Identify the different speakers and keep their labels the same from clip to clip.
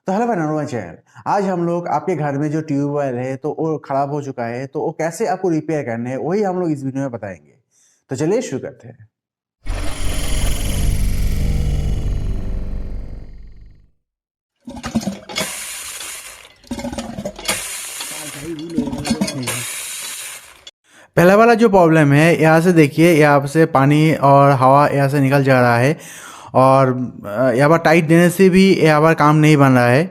Speaker 1: तो hello my channel. आज हम लोग आपके घर में जो ट्यूबवेल है तो वो खराब हो चुका है, तो वो कैसे आपको रिपेयर करना है वही हम लोग इस वीडियो में बताएंगे। तो चलिए शुरू करते हैं। पहला वाला जो प्रॉब्लम है, यहाँ से देखिए, यहाँ से पानी और हवा यहाँ से निकल जा रहा है और यहाँ पर टाइट देने से भी यहाँ पर काम नहीं बन रहा है।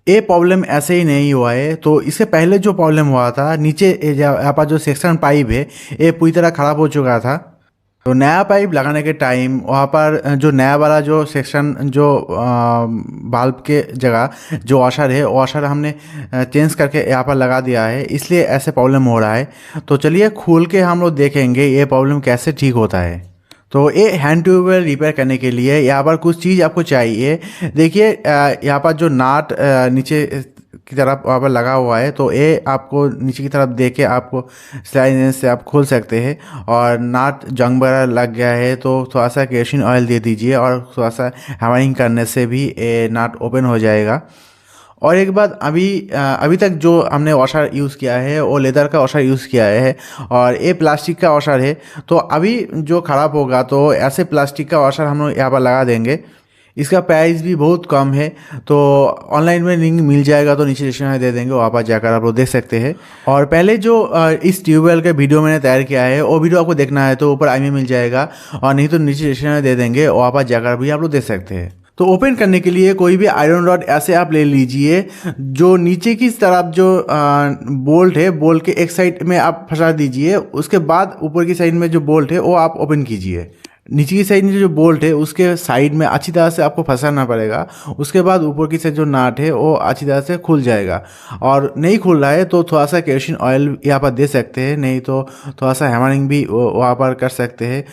Speaker 1: ये प्रॉब्लम ऐसे ही नहीं हुआ है, तो इससे पहले जो प्रॉब्लम हुआ था, नीचे यहाँ पर जो सेक्शन पाइप है ये पूरी तरह ख़राब हो चुका था। तो नया पाइप लगाने के टाइम वहाँ पर जो नया वाला जो सेक्शन जो बाल्ब के जगह जो वॉशर है, वॉशर हमने चेंज करके यहाँ पर लगा दिया है, इसलिए ऐसे प्रॉब्लम हो रहा है। तो चलिए खोल के हम लोग देखेंगे ये प्रॉब्लम कैसे ठीक होता है। तो ये हैंड ट्यूबवेल रिपेयर करने के लिए यहाँ पर कुछ चीज़ आपको चाहिए। देखिए, यहाँ पर जो नाट नीचे की तरफ वहाँ पर लगा हुआ है, तो ये आपको नीचे की तरफ देके आपको स्लाइड से आप खोल सकते हैं। और नाट जंग वगैरह लग गया है तो थोड़ा सा केरोसिन ऑयल दे दीजिए और थोड़ा सा हैमरिंग करने से भी ये नाट ओपन हो जाएगा। और एक बात, अभी तक जो हमने वॉशर यूज़ किया है वो लेदर का वॉशर यूज़ किया है और ये प्लास्टिक का वॉशर है। तो अभी जो ख़राब होगा तो ऐसे प्लास्टिक का वॉशर हम लोग यहाँ पर लगा देंगे। इसका प्राइस भी बहुत कम है, तो ऑनलाइन में लिंक मिल जाएगा, तो नीचे डिस्क्रिप्शन में दे देंगे, वहाँ पर जाकर आप लोग देख सकते हैं। और पहले जो इस ट्यूबवेल का वीडियो मैंने तैयार किया है वो वीडियो आपको देखना है तो ऊपर आई में मिल जाएगा, और नहीं तो नीचे डिस्क्रिप्शन में दे देंगे, वहाँ पर जाकर भी आप लोग देख सकते हैं। तो ओपन करने के लिए कोई भी आयरन रॉड ऐसे आप ले लीजिए, जो नीचे की तरफ जो बोल्ट है, बोल्ट के एक साइड में आप फंसा दीजिए, उसके बाद ऊपर की साइड में जो बोल्ट है वो आप ओपन कीजिए। नीचे की साइड में जो बोल्ट है उसके साइड में अच्छी तरह से आपको फंसाना पड़ेगा। उसके बाद ऊपर की साइड जो नाट है वो अच्छी तरह से खुल जाएगा। और नहीं खुल रहा है तो थोड़ा सा केरोसिन ऑयल यहाँ पर दे सकते हैं, नहीं तो थोड़ा सा हैमरिंग भी वहाँ पर कर सकते हैं।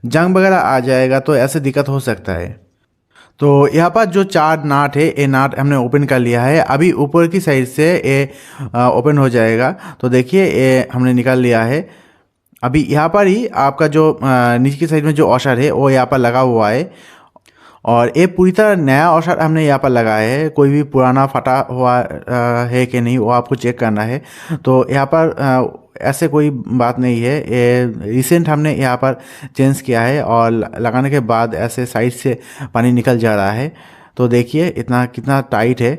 Speaker 1: जंग वगैरह आ जाएगा तो ऐसे दिक्कत हो सकता है। तो यहाँ पर जो 4 नाट है, ये नाट हमने ओपन कर लिया है। अभी ऊपर की साइड से ये ओपन हो जाएगा। तो देखिए, ये हमने निकाल लिया है। अभी यहाँ पर ही आपका जो नीचे की साइड में जो वॉशर है वो यहाँ पर लगा हुआ है, और ये पूरी तरह नया वॉशर हमने यहाँ पर लगाया है। कोई भी पुराना फटा हुआ है कि नहीं वो आपको चेक करना है। तो यहाँ पर ऐसे कोई बात नहीं है, ये रिसेंट हमने यहाँ पर चेंज किया है, और लगाने के बाद ऐसे साइड से पानी निकल जा रहा है। तो देखिए इतना कितना टाइट है।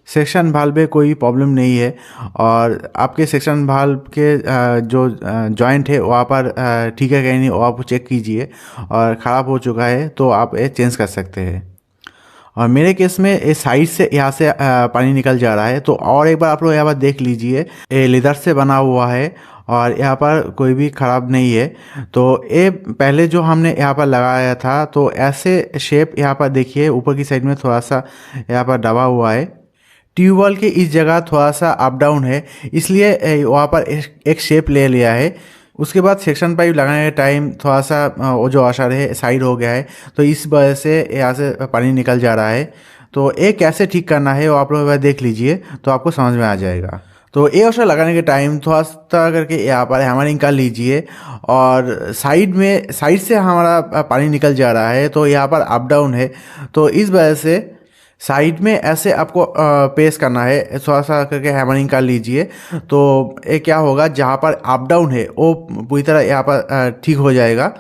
Speaker 1: सेक्शन वाल्व में कोई प्रॉब्लम नहीं है, और आपके सेक्शन वाल्व के जो जॉइंट है वहाँ पर ठीक है कहीं नहीं, वो आप चेक कीजिए। और ख़राब हो चुका है तो आप ये चेंज कर सकते हैं। और मेरे केस में ये साइड से यहाँ से पानी निकल जा रहा है। तो और एक बार आप लोग यहाँ पर देख लीजिए, ये लेदर से बना हुआ है और यहाँ पर कोई भी ख़राब नहीं है। तो ये पहले जो हमने यहाँ पर लगाया था तो ऐसे शेप यहाँ पर देखिए, ऊपर की साइड में थोड़ा सा यहाँ पर दबा हुआ है। ट्यूबवेल के इस जगह थोड़ा सा अप डाउन है, इसलिए वहाँ पर एक शेप ले लिया है। उसके बाद सेक्शन पाइप लगाने के टाइम थोड़ा सा वो जो वॉशर है साइड हो गया है, तो इस वजह से यहाँ से पानी निकल जा रहा है। तो ये कैसे ठीक करना है वो आप लोग देख लीजिए तो आपको समझ में आ जाएगा। तो ये वॉशर लगाने के टाइम थोड़ा सा करके यहाँ पर हैमरिंग कर लीजिए, और साइड से हमारा पानी निकल जा रहा है तो यहाँ पर अप डाउन है, तो इस वजह से साइड में ऐसे आपको पेस करना है, थोड़ा सा करके हैमरिंग कर लीजिए। तो ये क्या होगा, जहाँ पर अप डाउन है वो पूरी तरह यहाँ पर ठीक हो जाएगा।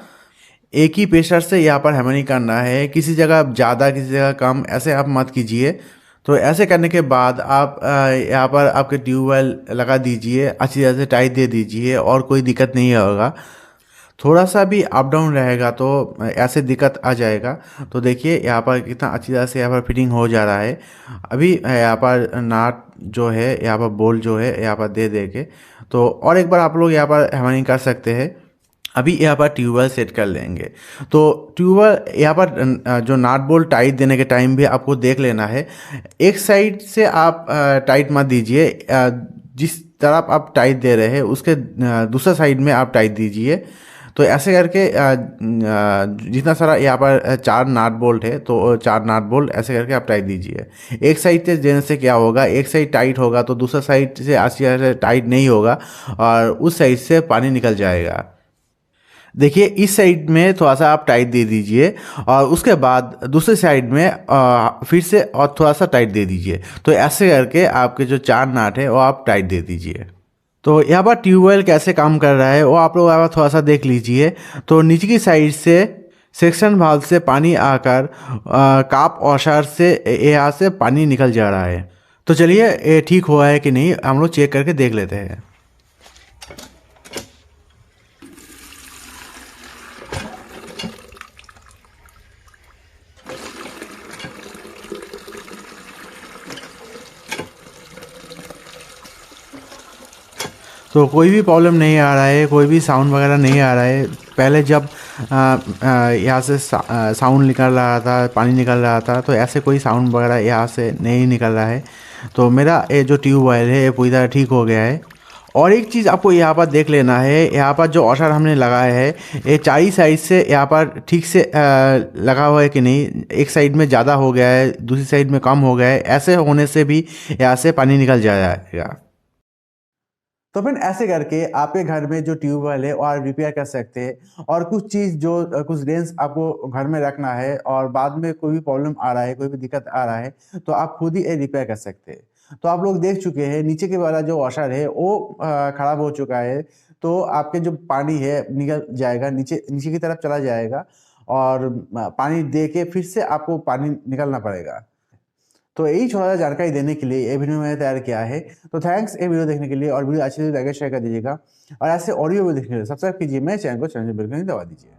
Speaker 1: एक ही प्रेशर से यहाँ पर हैमरिंग करना है, किसी जगह ज़्यादा किसी जगह कम ऐसे आप मत कीजिए। तो ऐसे करने के बाद आप यहाँ पर आपके ट्यूबवेल लगा दीजिए, अच्छी तरह से टाइट दे दीजिए और कोई दिक्कत नहीं होगा। थोड़ा सा भी अप डाउन रहेगा तो ऐसे दिक्कत आ जाएगा। तो देखिए यहाँ पर कितना अच्छी तरह से यहाँ पर फिटिंग हो जा रहा है। अभी यहाँ पर नाट जो है, यहाँ पर बोल्ट जो है यहाँ पर दे दे के, तो और एक बार आप लोग यहाँ पर हैमरिंग कर सकते हैं। अभी यहाँ पर ट्यूबवेल सेट कर लेंगे। तो ट्यूबवेल यहाँ पर जो नाट बोल्ट टाइट देने के टाइम भी आपको देख लेना है। एक साइड से आप टाइट मत दीजिए, जिस तरफ आप टाइट दे रहे हैं उसके दूसरा साइड में आप टाइट दीजिए। तो ऐसे करके जितना सारा यहाँ पर 4 नाट बोल्ट है तो 4 नाट बोल्ट ऐसे करके आप टाइट दीजिए। एक साइड से देने से क्या होगा, एक साइड टाइट होगा तो दूसरा साइड से अच्छी तरह से टाइट नहीं होगा और उस साइड से पानी निकल जाएगा। देखिए इस साइड में थोड़ा सा आप टाइट दे दीजिए और उसके बाद दूसरे साइड में फिर से और थोड़ा सा टाइट दे दीजिए। तो ऐसे करके आपके जो 4 नाट है वो आप टाइट दे दीजिए। तो यहाँ पर ट्यूबवेल कैसे काम कर रहा है वो आप लोग यहाँ पर थोड़ा सा देख लीजिए। तो नीचे की साइड से सेक्शन वाल्व से पानी आकर काप वॉशर से यहाँ से पानी निकल जा रहा है। तो चलिए ये ठीक हुआ है कि नहीं हम लोग चेक करके देख लेते हैं। तो कोई भी प्रॉब्लम नहीं आ रहा है, कोई भी साउंड वगैरह नहीं आ रहा है। पहले जब यहाँ से साउंड निकल रहा था, पानी निकल रहा था, तो ऐसे कोई साउंड वगैरह यहाँ से नहीं निकल रहा है। तो मेरा ये जो ट्यूबवेल है ये पूरी तरह ठीक हो गया है। और एक चीज़ आपको यहाँ पर देख लेना है, यहाँ पर जो वॉशर हमने लगाया है ये चारी साइड से यहाँ पर ठीक से लगा हुआ है कि नहीं। एक साइड में ज़्यादा हो गया है, दूसरी साइड में कम हो गया है। ऐसे होने से भी यहाँ से पानी निकल जाएगा। तो फिर ऐसे करके आपके घर में जो ट्यूबवेल है वो आप रिपेयर कर सकते हैं। और कुछ चीज़ जो कुछ रेंज आपको घर में रखना है और बाद में कोई भी प्रॉब्लम आ रहा है, कोई भी दिक्कत आ रहा है, तो आप खुद ही ये रिपेयर कर सकते हैं। तो आप लोग देख चुके हैं नीचे के वाला जो वॉशर है वो खराब हो चुका है। तो आपके जो पानी है निकल जाएगा, नीचे नीचे की तरफ चला जाएगा और पानी दे के फिर से आपको पानी निकलना पड़ेगा। तो यही छोटा-सा जानकारी देने के लिए ये वीडियो मैंने तैयार किया है। तो थैंक्स ये वीडियो देखने के लिए और वीडियो अच्छी लगी तो लाइक शेयर कर दीजिएगा और ऐसे ऑडियो वीडियो देखने के लिए सब्सक्राइब कीजिए मेरे चैनल को, चैनल बेल आइकन दबा दीजिए।